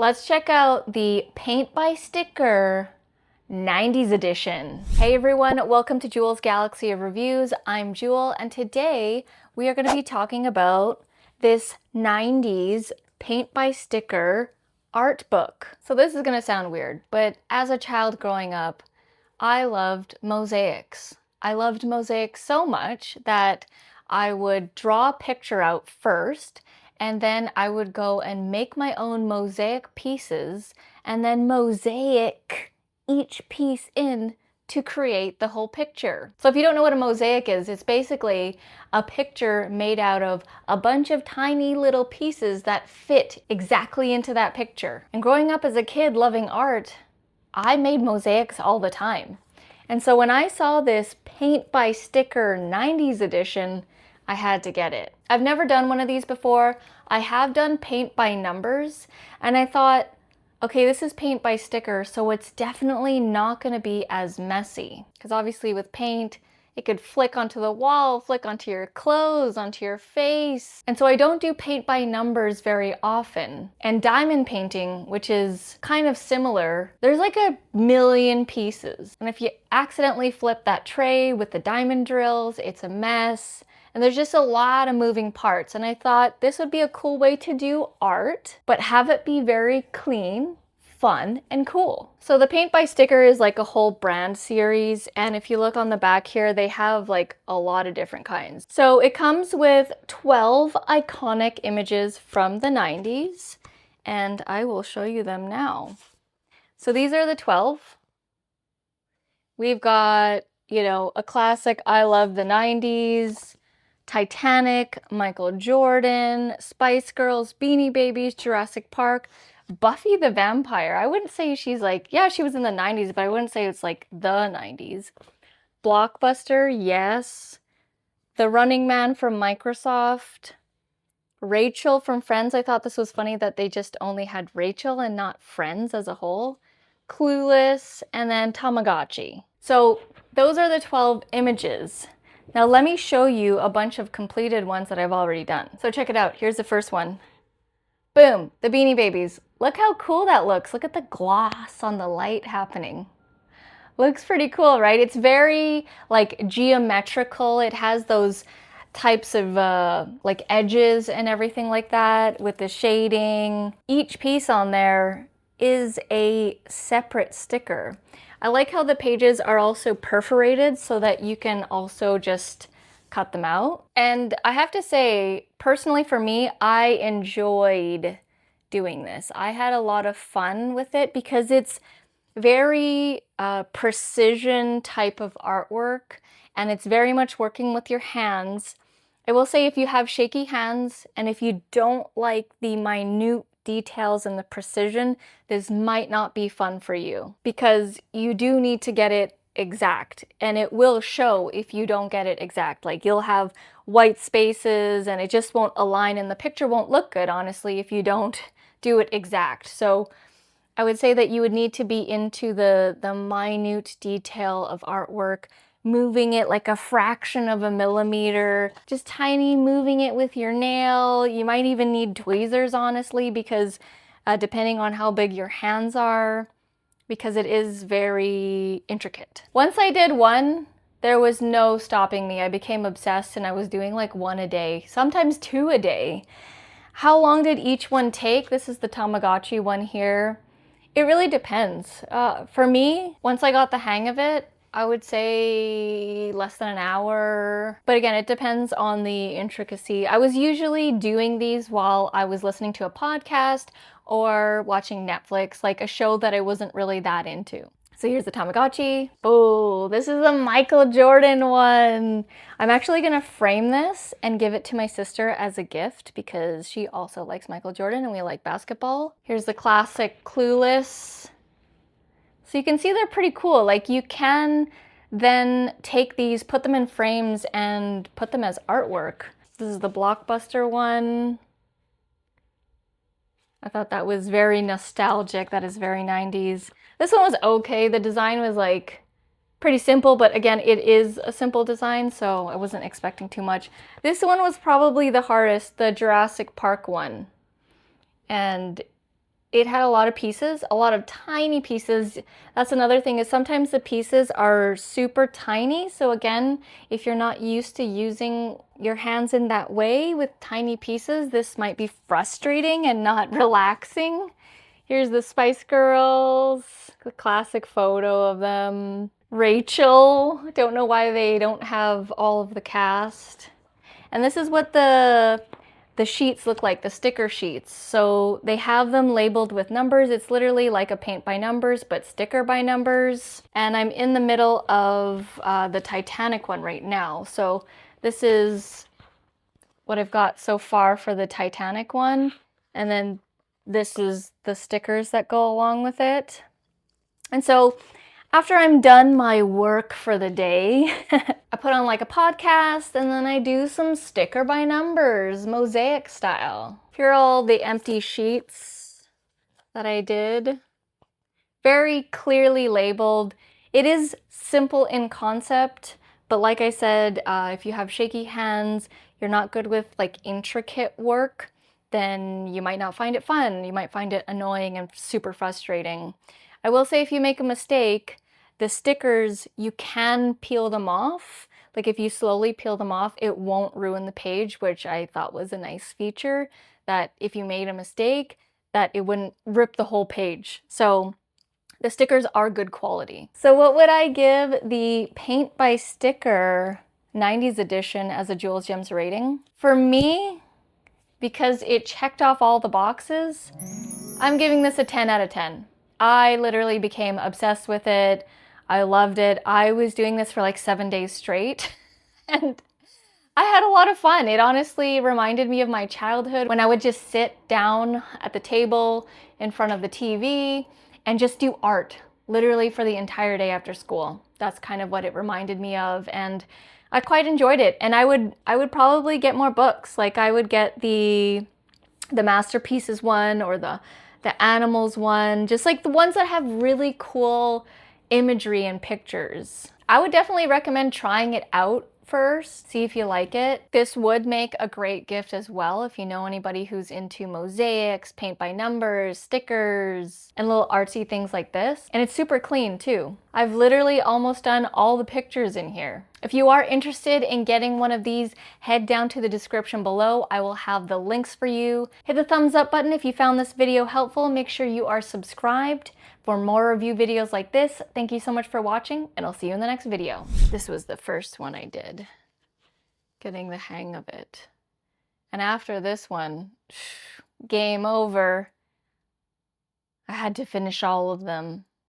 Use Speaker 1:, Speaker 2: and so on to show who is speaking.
Speaker 1: Let's check out the Paint by Sticker 90s edition. Hey everyone, welcome to Jewel's Galaxy of Reviews. I'm Jewel, and today we are going to be talking about this 90s Paint by Sticker art book. So this is going to sound weird, but as a child growing up, I loved mosaics. I loved mosaics so much that I would draw a picture out first, and then I would go and make my own mosaic pieces and then mosaic each piece in to create the whole picture. So if you don't know what a mosaic is, it's basically a picture made out of a bunch of tiny little pieces that fit exactly into that picture. And growing up as a kid loving art, I made mosaics all the time. And so when I saw this Paint by Sticker 90s edition, I had to get it. I've never done one of these before. I have done paint by numbers, and I thought, okay, this is paint by sticker, so it's definitely not going to be as messy. Because obviously with paint, it could flick onto the wall, flick onto your clothes, onto your face. And so I don't do paint by numbers very often. And diamond painting, which is kind of similar, there's like a million pieces. And if you accidentally flip that tray with the diamond drills, it's a mess. And there's just a lot of moving parts. And I thought this would be a cool way to do art, but have it be very clean, fun, and cool. So the Paint by Sticker is like a whole brand series. And if you look on the back here, they have like a lot of different kinds. So it comes with 12 iconic images from the 90s. And I will show you them now. So these are the 12. We've got, a classic I love the 90s. Titanic, Michael Jordan, Spice Girls, Beanie Babies, Jurassic Park, Buffy the Vampire. I wouldn't say she's like, yeah, she was in the 90s, but I wouldn't say it's like the 90s. Blockbuster, yes. The Running Man from Microsoft. Rachel from Friends. I thought this was funny that they just only had Rachel and not Friends as a whole. Clueless, and then Tamagotchi. So those are the 12 images. Now let me show you a bunch of completed ones that I've already done. So check it out. Here's the first one. Boom, the Beanie Babies. Look how cool that looks. Look at the gloss on the light happening. Looks pretty cool, right? It's very like geometrical. It has those types of like edges and everything like that with the shading. Each piece on there is a separate sticker. I like how the pages are also perforated so that you can also just cut them out. And I have to say, personally for me, I enjoyed doing this. I had a lot of fun with it because it's very precision type of artwork, and it's very much working with your hands. I will say if you have shaky hands and if you don't like the minute details and the precision, this might not be fun for you because you do need to get it exact, and it will show if you don't get it exact. Like you'll have white spaces and it just won't align and the picture won't look good, honestly, if you don't do it exact. So I would say that you would need to be into the minute detail of artwork, moving it like a fraction of a millimeter, just tiny, moving it with your nail. You might even need tweezers, honestly, because depending on how big your hands are, because it is very intricate. Once I did one, there was no stopping me. I became obsessed and I was doing like one a day, sometimes two a day. How long did each one take? This is the Tamagotchi one here. It really depends. For me, once I got the hang of it, I would say less than an hour. But again, it depends on the intricacy. I was usually doing these while I was listening to a podcast or watching Netflix, like a show that I wasn't really that into. So here's the Tamagotchi. Oh, this is the Michael Jordan one. I'm actually gonna frame this and give it to my sister as a gift because she also likes Michael Jordan and we like basketball. Here's the classic Clueless. So you can see they're pretty cool. Like you can then take these, put them in frames and put them as artwork. This is the Blockbuster one. I thought that was very nostalgic. That is very 90s. This one was okay. The design was like pretty simple, but again, it is a simple design, so I wasn't expecting too much. This one was probably the hardest, the Jurassic Park one. And it had a lot of pieces, a lot of tiny pieces. That's another thing, is sometimes the pieces are super tiny. So again, if you're not used to using your hands in that way with tiny pieces, this might be frustrating and not relaxing. Here's the Spice Girls, the classic photo of them. Rachel, don't know why they don't have all of the cast. And this is what the sheets look like, the sticker sheets. So they have them labeled with numbers. It's literally like a paint by numbers, but sticker by numbers. And I'm in the middle of the Titanic one right now. So this is what I've got so far for the Titanic one. And then this is the stickers that go along with it. And so after I'm done my work for the day, I put on like a podcast and then I do some sticker by numbers, mosaic style. Here are all the empty sheets that I did. Very clearly labeled. It is simple in concept, but like I said, if you have shaky hands, you're not good with like intricate work, then you might not find it fun. You might find it annoying and super frustrating. I will say if you make a mistake, the stickers, you can peel them off. Like if you slowly peel them off, it won't ruin the page, which I thought was a nice feature, that if you made a mistake, that it wouldn't rip the whole page. So the stickers are good quality. So what would I give the Paint by Sticker 90s edition as a Jules Gems rating? For me, because it checked off all the boxes, I'm giving this a 10 out of 10. I literally became obsessed with it. I loved it. I was doing this for like 7 days straight and I had a lot of fun. It honestly reminded me of my childhood when I would just sit down at the table in front of the TV and just do art literally for the entire day after school. That's kind of what it reminded me of, and I quite enjoyed it. And I would probably get more books. Like I would get the masterpieces one or the animals one, just like the ones that have really cool imagery and pictures. I would definitely recommend trying it out first, see if you like it. This would make a great gift as well if you know anybody who's into mosaics, paint by numbers, stickers, and little artsy things like this. And it's super clean too. I've literally almost done all the pictures in here. If you are interested in getting one of these, head down to the description below. I will have the links for you. Hit the thumbs up button if you found this video helpful. Make sure you are subscribed for more review videos like this. Thank you so much for watching, and I'll see you in the next video. This was the first one I did, getting the hang of it. And after this one, game over. I had to finish all of them.